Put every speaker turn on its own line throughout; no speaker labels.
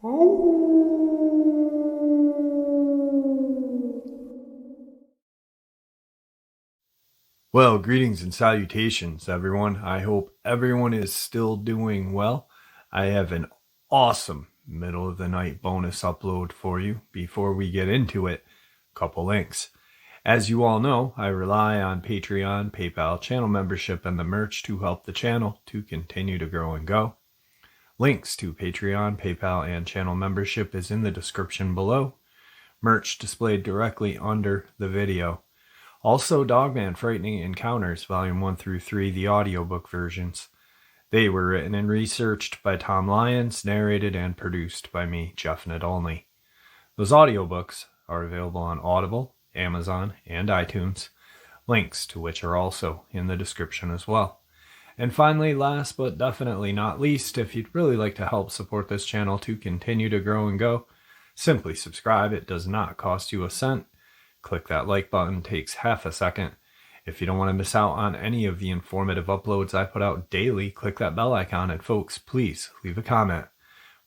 Well, greetings and salutations, everyone. I hope everyone is still doing well. I have an awesome middle of the night bonus upload for you. Before we get into it, a couple links. As you all know, I rely on Patreon, PayPal, channel membership, and the merch to help the channel to continue to grow and go. Links to Patreon, PayPal, and channel membership is in the description below. Merch displayed directly under the video. Also, Dogman Frightening Encounters, Volume 1 through 3, the audiobook versions. They were written and researched by Tom Lyons, narrated and produced by me, Jeff Nadolny. Those audiobooks are available on Audible, Amazon, and iTunes, links to which are also in the description as well. And finally, last but definitely not least, if you'd really like to help support this channel to continue to grow and go, simply subscribe. It does not cost you a cent. Click that like button, takes half a second. If you don't want to miss out on any of the informative uploads I put out daily, click that bell icon, and folks, please leave a comment.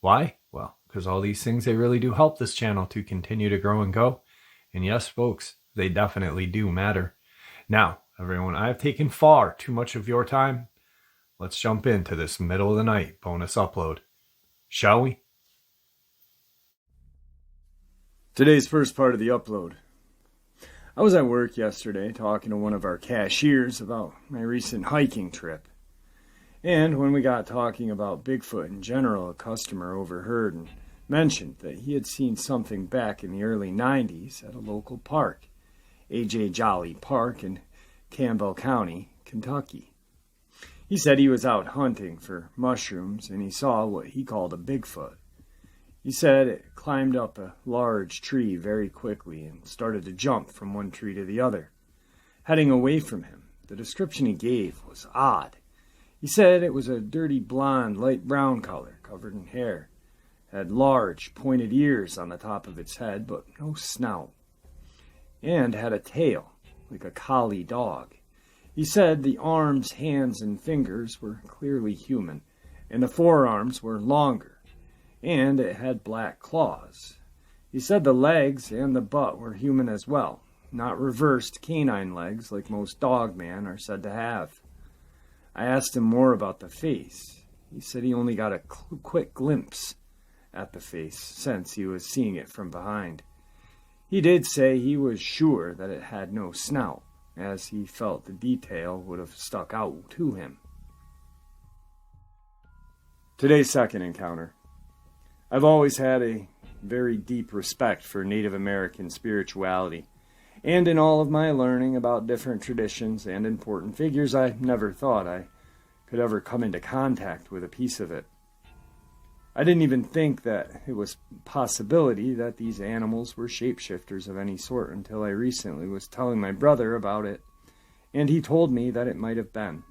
Why? Well, because all these things, they really do help this channel to continue to grow and go. And yes, folks, they definitely do matter. Now, everyone, I have taken far too much of your time. Let's jump into this middle of the night bonus upload. Shall we?
Today's first part of the upload. I was at work yesterday talking to one of our cashiers about my recent hiking trip. And when we got talking about Bigfoot in general, a customer overheard and mentioned that he had seen something back in the early 90s at a local park, A.J. Jolly Park in Campbell County, Kentucky. He said he was out hunting for mushrooms and he saw what he called a Bigfoot. He said it climbed up a large tree very quickly and started to jump from one tree to the other, heading away from him. The description he gave was odd. He said it was a dirty blonde, light brown color, covered in hair, had large, pointed ears on the top of its head, but no snout, and had a tail, like a collie dog. He said the arms, hands, and fingers were clearly human, and the forearms were longer, and it had black claws. He said the legs and the butt were human as well, not reversed canine legs like most Dogman are said to have. I asked him more about the face. He said he only got a quick glimpse at the face since he was seeing it from behind. He did say he was sure that it had no snout, as he felt the detail would have stuck out to him. Today's second encounter. I've always had a very deep respect for Native American spirituality, and in all of my learning about different traditions and important figures, I never thought I could ever come into contact with a piece of it. I didn't even think that it was a possibility that these animals were shapeshifters of any sort until I recently was telling my brother about it, and he told me that it might have been.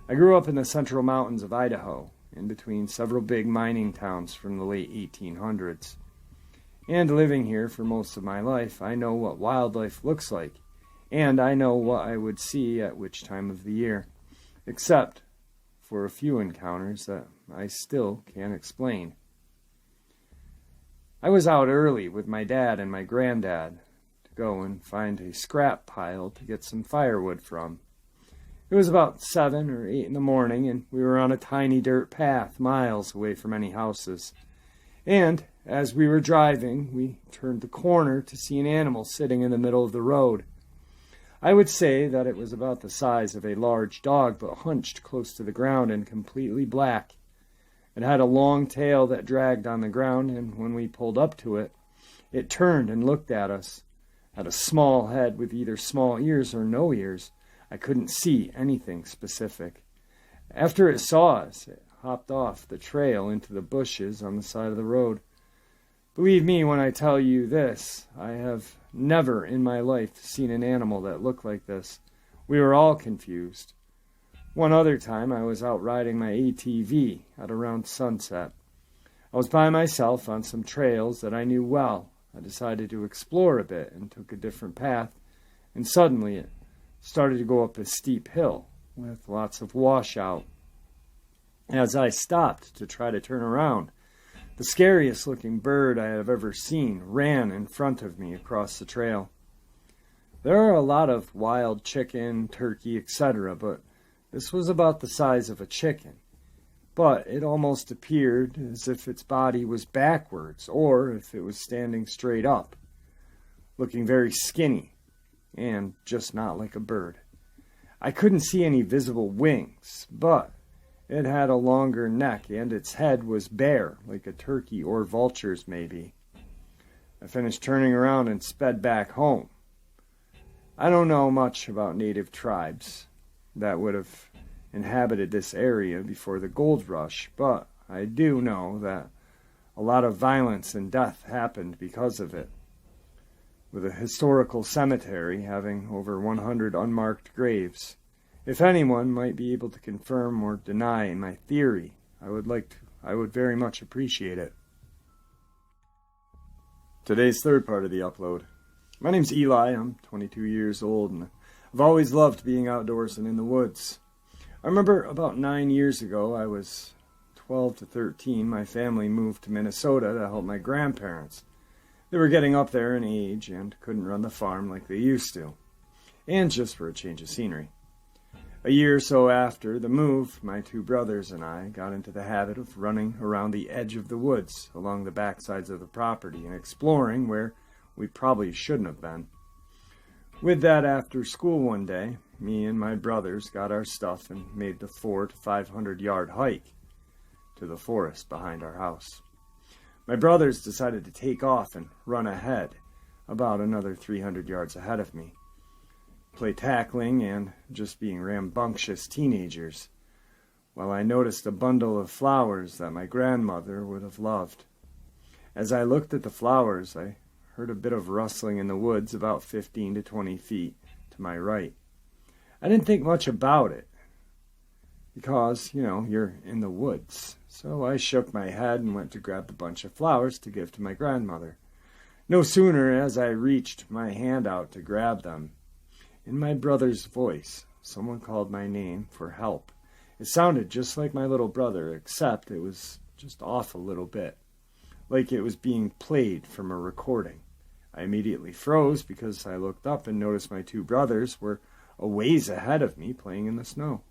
I grew up in the central mountains of Idaho, in between several big mining towns from the late 1800s. And living here for most of my life, I know what wildlife looks like, and I know what I would see at which time of the year, except for a few encounters that I still can't explain. I was out early with my dad and my granddad to go and find a scrap pile to get some firewood from. It was about 7 or 8 in the morning, and we were on a tiny dirt path miles away from any houses. And as we were driving, we turned the corner to see an animal sitting in the middle of the road. I would say that it was about the size of a large dog, but hunched close to the ground and completely black. It had a long tail that dragged on the ground, and when we pulled up to it, it turned and looked at us. It had a small head with either small ears or no ears. I couldn't see anything specific. After it saw us, it hopped off the trail into the bushes on the side of the road. Believe me when I tell you this, I have never in my life seen an animal that looked like this. We were all confused. One other time I was out riding my ATV at around sunset. I was by myself on some trails that I knew well. I decided to explore a bit and took a different path, and suddenly it started to go up a steep hill with lots of washout. As I stopped to try to turn around, The scariest looking bird I have ever seen ran in front of me across the trail. There are a lot of wild chicken, turkey, etc., but this was about the size of a chicken. But it almost appeared as if its body was backwards, or if it was standing straight up, looking very skinny, and just not like a bird. I couldn't see any visible wings, but it had a longer neck, and its head was bare, like a turkey or vulture's maybe. I finished turning around and sped back home. I don't know much about native tribes that would have inhabited this area before the gold rush, but I do know that a lot of violence and death happened because of it. With a historical cemetery having over 100 unmarked graves, if anyone might be able to confirm or deny my theory, I would very much appreciate it. Today's third part of the upload. My name's Eli, I'm 22 years old, and I've always loved being outdoors and in the woods. I remember about 9 years ago, I was 12 to 13, my family moved to Minnesota to help my grandparents. They were getting up there in age and couldn't run the farm like they used to, and just for a change of scenery. A year or so after the move, my two brothers and I got into the habit of running around the edge of the woods along the backsides of the property and exploring where we probably shouldn't have been. With that, after school one day, me and my brothers got our stuff and made the 400 to 500 yard hike to the forest behind our house. My brothers decided to take off and run ahead, about another 300 yards ahead of me, play tackling and just being rambunctious teenagers, while I noticed a bundle of flowers that my grandmother would have loved. As I looked at the flowers, I heard a bit of rustling in the woods about 15 to 20 feet to my right. I didn't think much about it, because, you're in the woods. So I shook my head and went to grab the bunch of flowers to give to my grandmother. No sooner as I reached my hand out to grab them, in my brother's voice, someone called my name for help. It sounded just like my little brother, except it was just off a little bit, like it was being played from a recording. I immediately froze because I looked up and noticed my two brothers were a ways ahead of me playing in the snow.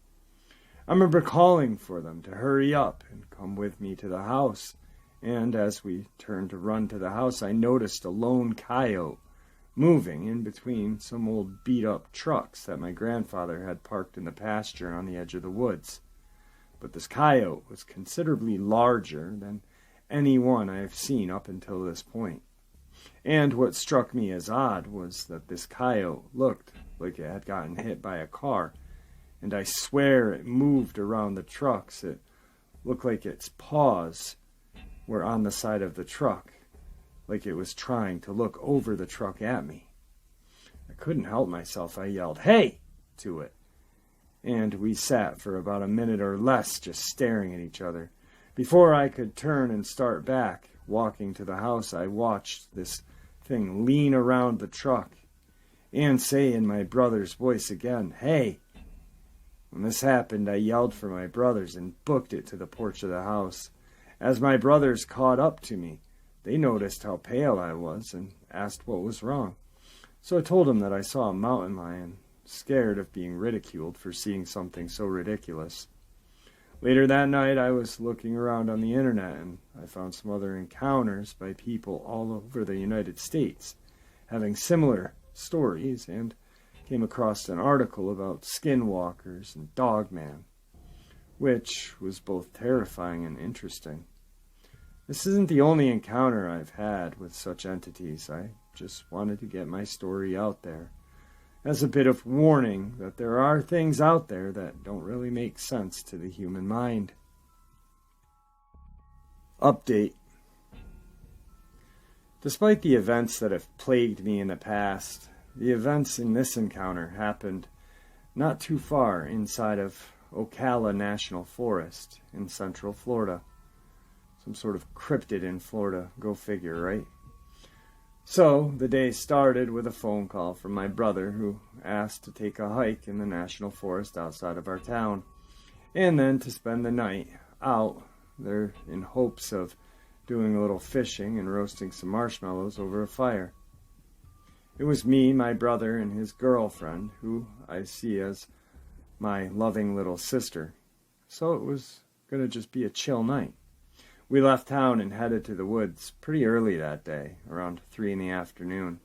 I remember calling for them to hurry up and come with me to the house, and as we turned to run to the house, I noticed a lone coyote moving in between some old beat-up trucks that my grandfather had parked in the pasture on the edge of the woods. But this coyote was considerably larger than any one I have seen up until this point. And what struck me as odd was that this coyote looked like it had gotten hit by a car, and I swear it moved around the trucks. It looked like its paws were on the side of the truck, like it was trying to look over the truck at me. I couldn't help myself. I yelled, "Hey!" to it, and we sat for about a minute or less just staring at each other. Before I could turn and start back, walking to the house, I watched this thing lean around the truck and say in my brother's voice again, "Hey!" When this happened, I yelled for my brothers and booked it to the porch of the house. As my brothers caught up to me, they noticed how pale I was and asked what was wrong. So I told them that I saw a mountain lion, scared of being ridiculed for seeing something so ridiculous. Later that night, I was looking around on the internet, and I found some other encounters by people all over the United States having similar stories, and came across an article about skinwalkers and Dogman, which was both terrifying and interesting. This isn't the only encounter I've had with such entities. I just wanted to get my story out there as a bit of warning that there are things out there that don't really make sense to the human mind. Update. Despite the events that have plagued me in the past, the events in this encounter happened not too far inside of Ocala National Forest in central Florida. Some sort of cryptid in Florida, go figure, right? So, the day started with a phone call from my brother who asked to take a hike in the national forest outside of our town, and then to spend the night out there in hopes of doing a little fishing and roasting some marshmallows over a fire. It was me, my brother, and his girlfriend, who I see as my loving little sister. So it was going to just be a chill night. We left town and headed to the woods pretty early that day, around 3 in the afternoon.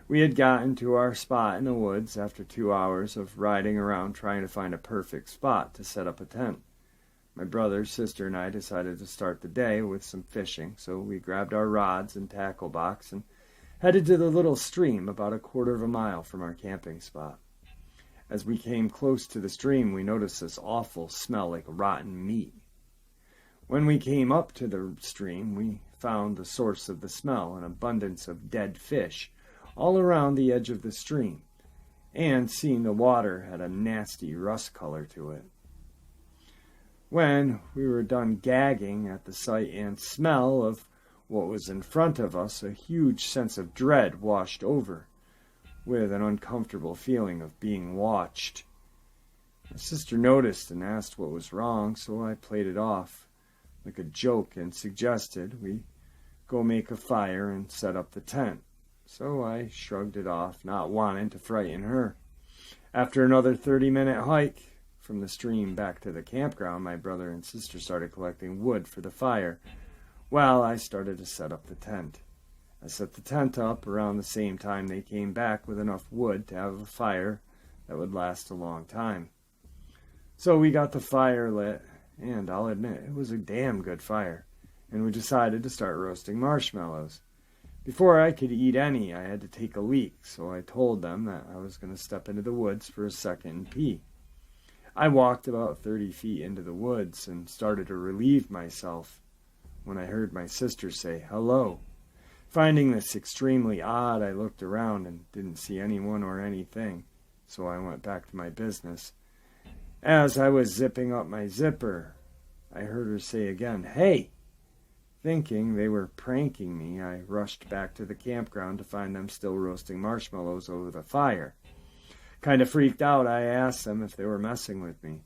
We had gotten to our spot in the woods after 2 hours of riding around trying to find a perfect spot to set up a tent. My brother, sister, and I decided to start the day with some fishing, so we grabbed our rods and tackle box and headed to the little stream about a quarter of a mile from our camping spot. As we came close to the stream, we noticed this awful smell like rotten meat. When we came up to the stream, we found the source of the smell, an abundance of dead fish all around the edge of the stream, and seeing the water had a nasty rust color to it. When we were done gagging at the sight and smell of what was in front of us, a huge sense of dread washed over, with an uncomfortable feeling of being watched. My sister noticed and asked what was wrong, so I played it off like a joke and suggested we go make a fire and set up the tent. So I shrugged it off, not wanting to frighten her. After another 30-minute hike from the stream back to the campground, my brother and sister started collecting wood for the fire, while I started to set up the tent. I set the tent up around the same time they came back with enough wood to have a fire that would last a long time. So we got the fire lit, and I'll admit it was a damn good fire, and we decided to start roasting marshmallows. Before I could eat any, I had to take a leak, so I told them that I was going to step into the woods for a second and pee. I walked about 30 feet into the woods and started to relieve myself when I heard my sister say, "Hello." Finding this extremely odd, I looked around and didn't see anyone or anything, so I went back to my business. As I was zipping up my zipper, I heard her say again, "Hey!" Thinking they were pranking me, I rushed back to the campground to find them still roasting marshmallows over the fire. Kind of freaked out, I asked them if they were messing with me,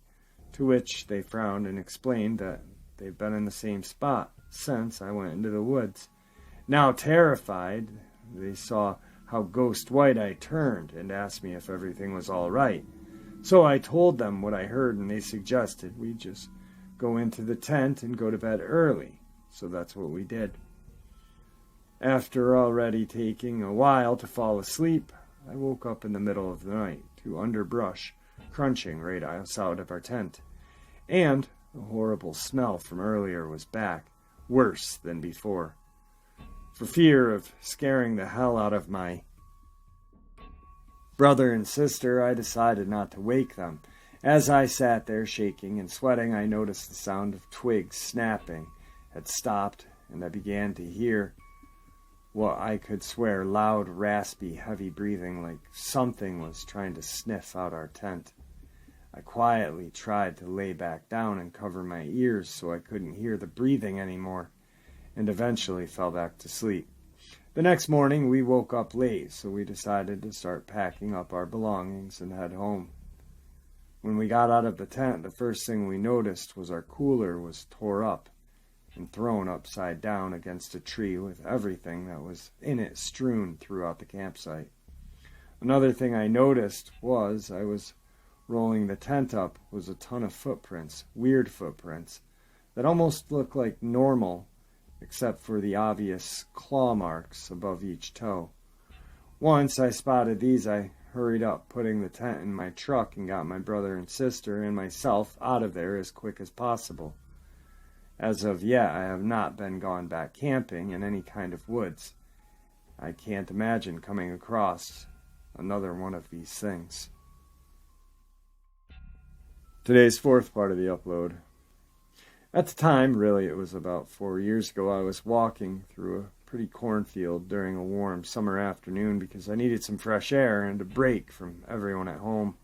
to which they frowned and explained that they've been in the same spot since I went into the woods. Now terrified, they saw how ghost white I turned and asked me if everything was all right. So I told them what I heard, and they suggested we just go into the tent and go to bed early. So that's what we did. After already taking a while to fall asleep, I woke up in the middle of the night to underbrush crunching right outside of our tent. And the horrible smell from earlier was back, worse than before. For fear of scaring the hell out of my brother and sister, I decided not to wake them. As I sat there shaking and sweating, I noticed the sound of twigs snapping had stopped, and I began to hear what I could swear loud, raspy, heavy breathing like something was trying to sniff out our tent. I quietly tried to lay back down and cover my ears so I couldn't hear the breathing anymore, and eventually fell back to sleep. The next morning we woke up late, so we decided to start packing up our belongings and head home. When we got out of the tent, the first thing we noticed was our cooler was tore up and thrown upside down against a tree with everything that was in it strewn throughout the campsite. Another thing I noticed was I was rolling the tent up was a ton of footprints, weird footprints, that almost looked like normal, except for the obvious claw marks above each toe. Once I spotted these, I hurried up, putting the tent in my truck, and got my brother and sister and myself out of there as quick as possible. As of yet, I have not been gone back camping in any kind of woods. I can't imagine coming across another one of these things. Today's fourth part of the upload. At the time, really it was about 4 years ago, I was walking through a pretty cornfield during a warm summer afternoon because I needed some fresh air and a break from everyone at home.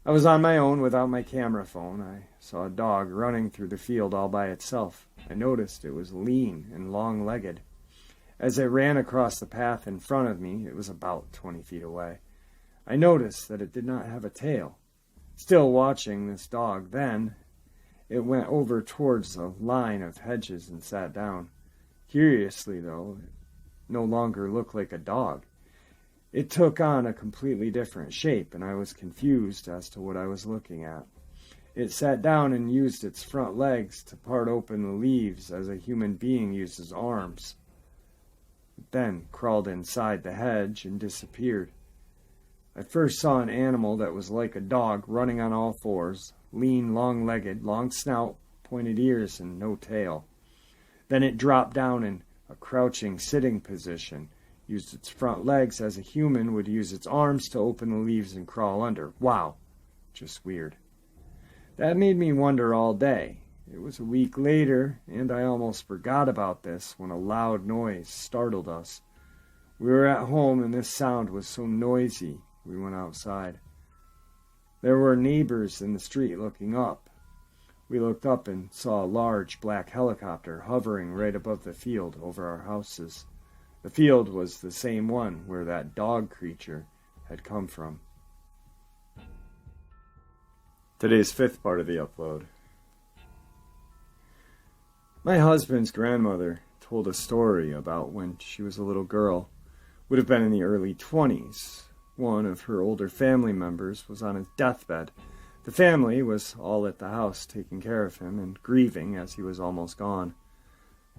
I was on my own without my camera phone. I saw a dog running through the field all by itself. I noticed it was lean and long-legged. As it ran across the path in front of me, it was about 20 feet away. I noticed that it did not have a tail. Still watching this dog, then it went over towards the line of hedges and sat down. Curiously, though, it no longer looked like a dog. It took on a completely different shape, and I was confused as to what I was looking at. It sat down and used its front legs to part open the leaves as a human being uses arms. It then crawled inside the hedge and disappeared. I first saw an animal that was like a dog, running on all fours, lean, long-legged, long snout, pointed ears, and no tail. Then it dropped down in a crouching sitting position, used its front legs as a human would use its arms to open the leaves and crawl under. Wow, just weird. That made me wonder all day. It was a week later, and I almost forgot about this when a loud noise startled us. We were at home, and this sound was so noisy, we went outside. There were neighbors in the street looking up. We looked up and saw a large black helicopter hovering right above the field over our houses. The field was the same one where that dog creature had come from. Today's fifth part of the upload. My husband's grandmother told a story about when she was a little girl. Would have been in the early 20s. One of her older family members was on his deathbed. The family was all at the house taking care of him and grieving as he was almost gone.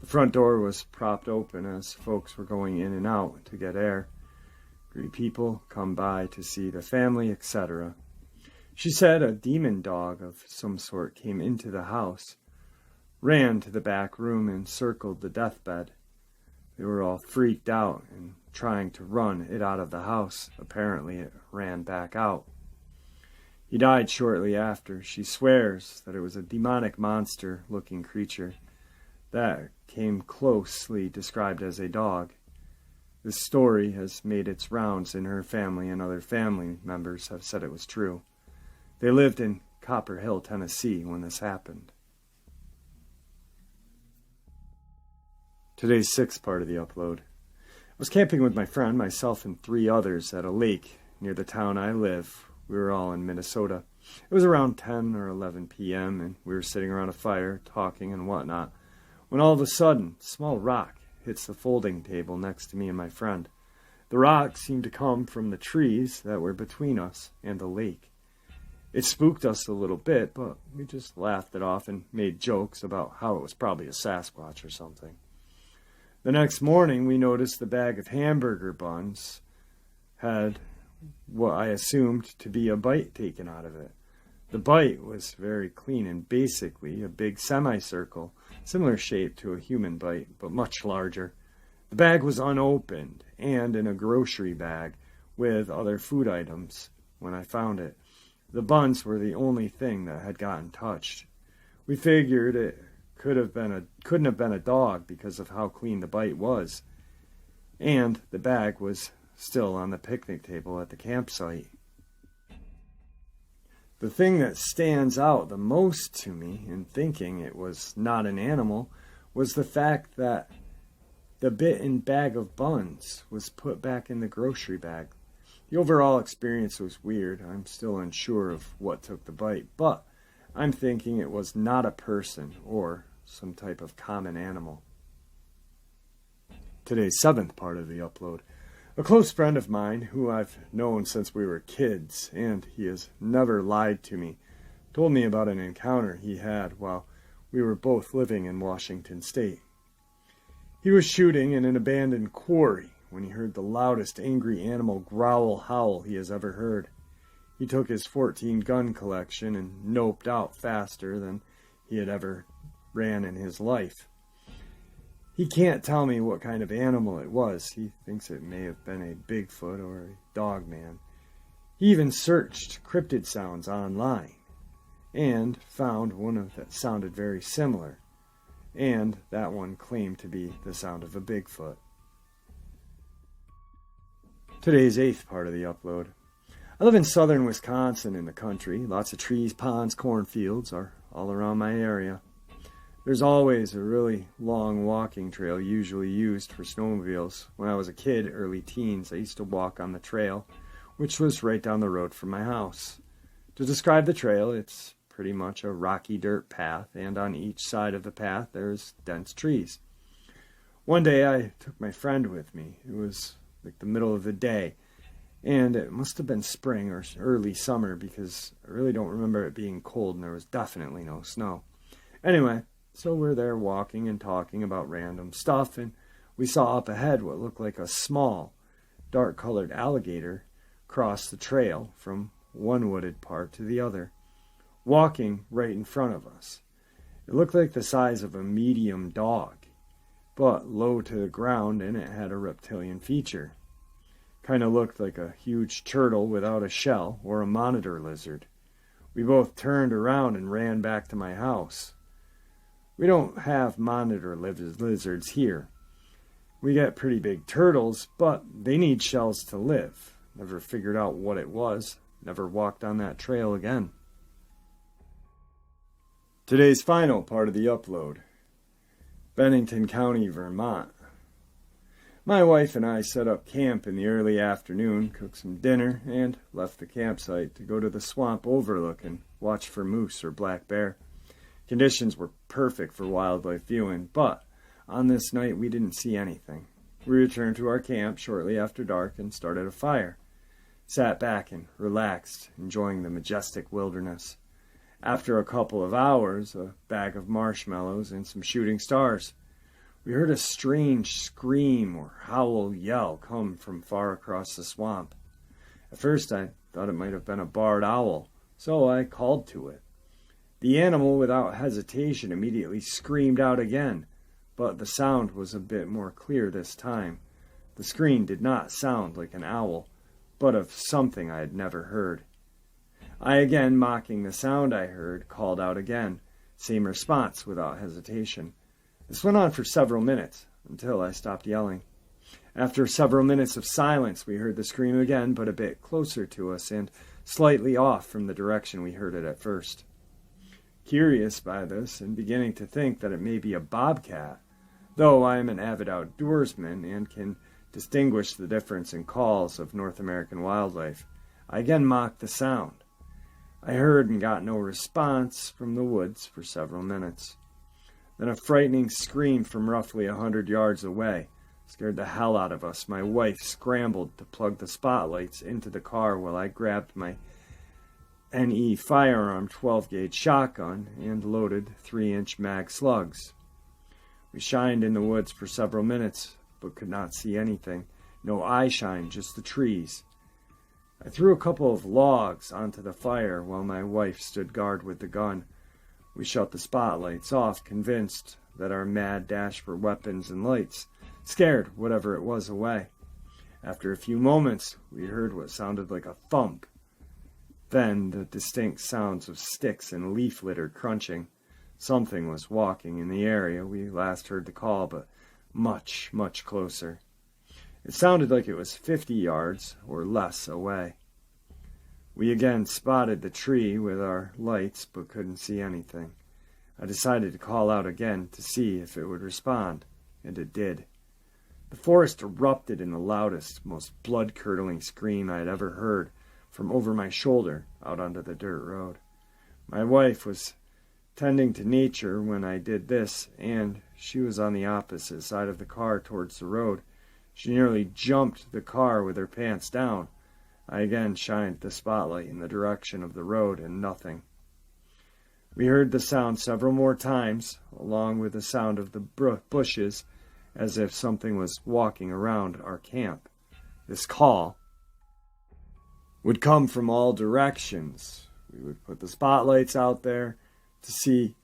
The front door was propped open as folks were going in and out to get air. Greet people come by to see the family, etc. She said a demon dog of some sort came into the house, ran to the back room and circled the deathbed. They were all freaked out and trying to run it out of the house. Apparently it ran back out. He died shortly after. She swears that it was a demonic monster-looking creature that came closely described as a dog. This story has made its rounds in her family, and other family members have said it was true. They lived in Copper Hill, Tennessee when this happened. Today's sixth part of the upload. I was camping with my friend, myself, and 3 others at a lake near the town I live. We were all in Minnesota. It was around 10 or 11 p.m., and we were sitting around a fire, talking and whatnot, when all of a sudden, a small rock hits the folding table next to me and my friend. The rock seemed to come from the trees that were between us and the lake. It spooked us a little bit, but we just laughed it off and made jokes about how it was probably a Sasquatch or something. The next morning, we noticed the bag of hamburger buns had what I assumed to be a bite taken out of it. The bite was very clean and basically a big semicircle, similar shape to a human bite, but much larger. The bag was unopened and in a grocery bag with other food items when I found it. The buns were the only thing that had gotten touched. We figured it couldn't have been a dog because of how clean the bite was, and the bag was still on the picnic table at the campsite. The thing that stands out the most to me in thinking it was not an animal was the fact that the bitten bag of buns was put back in the grocery bag. The overall experience was weird. I'm still unsure of what took the bite, but I'm thinking it was not a person or some type of common animal. Today's seventh part of the upload. A close friend of mine, who I've known since we were kids, and he has never lied to me, told me about an encounter he had while we were both living in Washington State. He was shooting in an abandoned quarry when he heard the loudest angry animal growl howl he has ever heard. He took his 14 gun collection and noped out faster than he had ever ran in his life. He can't tell me what kind of animal it was. He thinks it may have been a Bigfoot or a Dogman. He even searched cryptid sounds online and found one that sounded very similar, and that one claimed to be the sound of a Bigfoot. Today's eighth part of the upload. I live in southern Wisconsin in the country. Lots of trees, ponds, cornfields are all around my area. There's always a really long walking trail usually used for snowmobiles. When I was a kid, early teens, I used to walk on the trail, which was right down the road from my house. To describe the trail, it's pretty much a rocky dirt path, and on each side of the path there's dense trees. One day I took my friend with me. It was like the middle of the day, and it must have been spring or early summer because I really don't remember it being cold and there was definitely no snow. Anyway, so we're there walking and talking about random stuff, and we saw up ahead what looked like a small, dark-colored alligator cross the trail from one wooded part to the other, walking right in front of us. It looked like the size of a medium dog, but low to the ground, and it had a reptilian feature. Kind of looked like a huge turtle without a shell or a monitor lizard. We both turned around and ran back to my house. We don't have monitor lizards here. We get pretty big turtles, but they need shells to live. Never figured out what it was. Never walked on that trail again. Today's final part of the upload. Bennington County, Vermont. My wife and I set up camp in the early afternoon, cooked some dinner, and left the campsite to go to the swamp overlook and watch for moose or black bear. Conditions were perfect for wildlife viewing, but on this night we didn't see anything. We returned to our camp shortly after dark and started a fire. Sat back and relaxed, enjoying the majestic wilderness. After a couple of hours, a bag of marshmallows and some shooting stars, we heard a strange scream or howl yell come from far across the swamp. At first I thought it might have been a barred owl, so I called to it. The animal, without hesitation, immediately screamed out again, but the sound was a bit more clear this time. The scream did not sound like an owl, but of something I had never heard. I again, mocking the sound I heard, called out again. Same response, without hesitation. This went on for several minutes, until I stopped yelling. After several minutes of silence, we heard the scream again, but a bit closer to us and slightly off from the direction we heard it at first. Curious by this, and beginning to think that it may be a bobcat, though I am an avid outdoorsman and can distinguish the difference in calls of North American wildlife, I again mocked the sound. I heard and got no response from the woods for several minutes. Then a frightening scream from roughly 100 yards away scared the hell out of us. My wife scrambled to plug the spotlights into the car while I grabbed my NE firearm 12-gauge shotgun and loaded 3-inch mag slugs. We shined in the woods for several minutes, but could not see anything. No eye shine, just the trees. I threw a couple of logs onto the fire while my wife stood guard with the gun. We shut the spotlights off, convinced that our mad dash for weapons and lights scared whatever it was away. After a few moments, we heard what sounded like a thump. Then the distinct sounds of sticks and leaf litter crunching. Something was walking in the area we last heard the call, but much, much closer. It sounded like it was 50 yards or less away. We again spotted the tree with our lights, but couldn't see anything. I decided to call out again to see if it would respond, and it did. The forest erupted in the loudest, most blood-curdling scream I had ever heard from over my shoulder out onto the dirt road. My wife was tending to nature when I did this, and she was on the opposite side of the car towards the road. She nearly jumped the car with her pants down. I again shined the spotlight in the direction of the road, and nothing. We heard the sound several more times, along with the sound of the bushes, as if something was walking around our camp. This call would come from all directions. We would put the spotlights out there to see,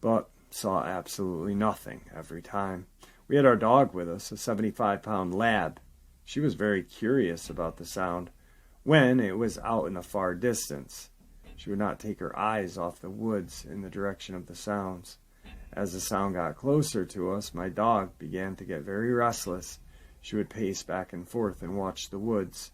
but saw absolutely nothing every time. We had our dog with us, a 75-pound lab. She was very curious about the sound when it was out in the far distance. She would not take her eyes off the woods in the direction of the sounds. As the sound got closer to us, my dog began to get very restless. She would pace back and forth and watch the woods.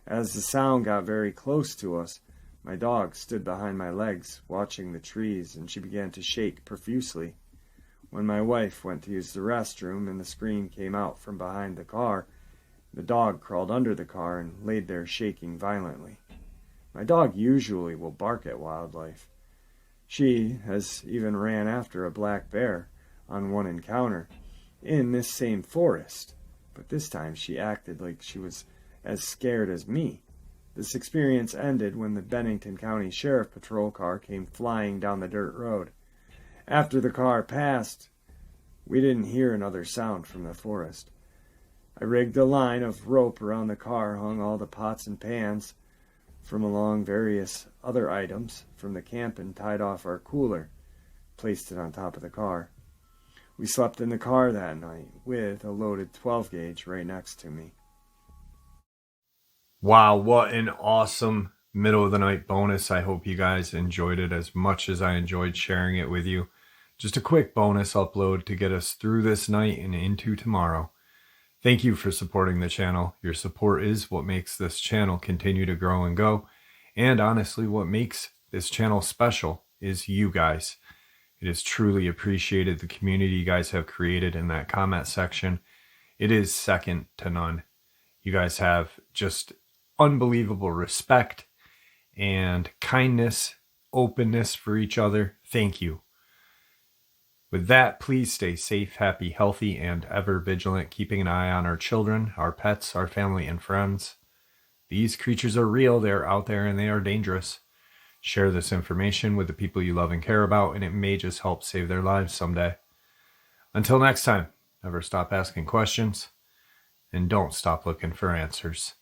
As the sound got very close to us, my dog stood behind my legs, watching the trees, and she began to shake profusely. When my wife went to use the restroom and the scream came out from behind the car, the dog crawled under the car and laid there shaking violently. My dog usually will bark at wildlife. She has even ran after a black bear on one encounter, in this same forest, but this time she acted like she was as scared as me. This experience ended when the Bennington County Sheriff Patrol car came flying down the dirt road. After the car passed, we didn't hear another sound from the forest. I rigged a line of rope around the car, hung all the pots and pans from along various other items from the camp, and tied off our cooler, placed it on top of the car. We slept in the car that night with a loaded 12 gauge right next to me.
Wow, what an awesome middle of the night bonus. I hope you guys enjoyed it as much as I enjoyed sharing it with you. Just a quick bonus upload to get us through this night and into tomorrow. Thank you for supporting the channel. Your support is what makes this channel continue to grow and go. And honestly, what makes this channel special is you guys. It is truly appreciated, the community you guys have created in that comment section. It is second to none. You guys have just unbelievable respect and kindness, openness for each other. Thank you. With that, please stay safe, happy, healthy, and ever vigilant, keeping an eye on our children, our pets, our family, and friends. These creatures are real, they're out there, and they are dangerous. Share this information with the people you love and care about, and it may just help save their lives someday. Until next time, never stop asking questions, and don't stop looking for answers.